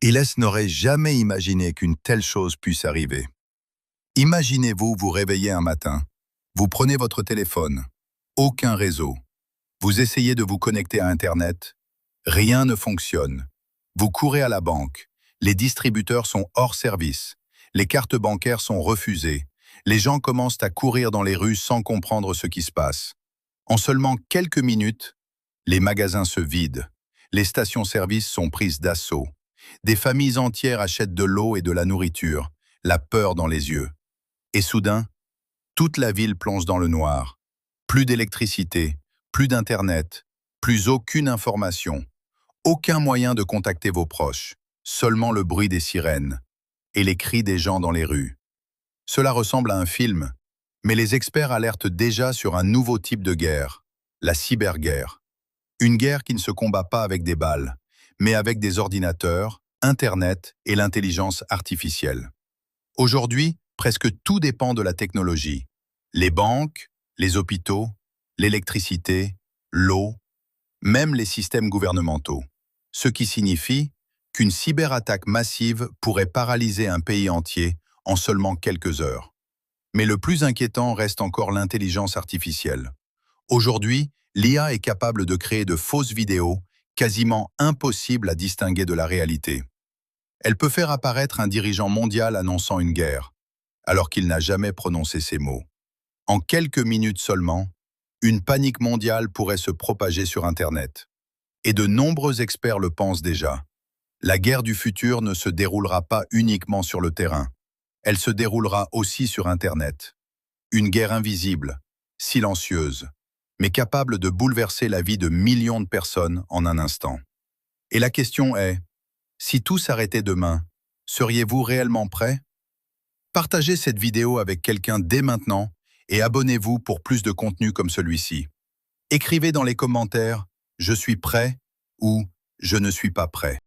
Hélès n'aurait jamais imaginé qu'une telle chose puisse arriver. Imaginez-vous vous réveiller un matin, vous prenez votre téléphone, aucun réseau, vous essayez de vous connecter à Internet, rien ne fonctionne. Vous courez à la banque, les distributeurs sont hors service, les cartes bancaires sont refusées, les gens commencent à courir dans les rues sans comprendre ce qui se passe. En seulement quelques minutes, les magasins se vident, les stations-service sont prises d'assaut. Des familles entières achètent de l'eau et de la nourriture, la peur dans les yeux. Et soudain, toute la ville plonge dans le noir. Plus d'électricité, plus d'Internet, plus aucune information, aucun moyen de contacter vos proches, seulement le bruit des sirènes et les cris des gens dans les rues. Cela ressemble à un film, mais les experts alertent déjà sur un nouveau type de guerre, la cyberguerre. Une guerre qui ne se combat pas avec des balles, mais avec des ordinateurs, Internet et l'intelligence artificielle. Aujourd'hui, presque tout dépend de la technologie. Les banques, les hôpitaux, l'électricité, l'eau, même les systèmes gouvernementaux. Ce qui signifie qu'une cyberattaque massive pourrait paralyser un pays entier en seulement quelques heures. Mais le plus inquiétant reste encore l'intelligence artificielle. Aujourd'hui, l'IA est capable de créer de fausses vidéos quasiment impossibles à distinguer de la réalité. Elle peut faire apparaître un dirigeant mondial annonçant une guerre, alors qu'il n'a jamais prononcé ces mots. En quelques minutes seulement, une panique mondiale pourrait se propager sur Internet. Et de nombreux experts le pensent déjà. La guerre du futur ne se déroulera pas uniquement sur le terrain. Elle se déroulera aussi sur Internet. Une guerre invisible, silencieuse, mais capable de bouleverser la vie de millions de personnes en un instant. Et la question est, si tout s'arrêtait demain, seriez-vous réellement prêt? Partagez cette vidéo avec quelqu'un dès maintenant et abonnez-vous pour plus de contenu comme celui-ci. Écrivez dans les commentaires « Je suis prêt » ou « Je ne suis pas prêt ».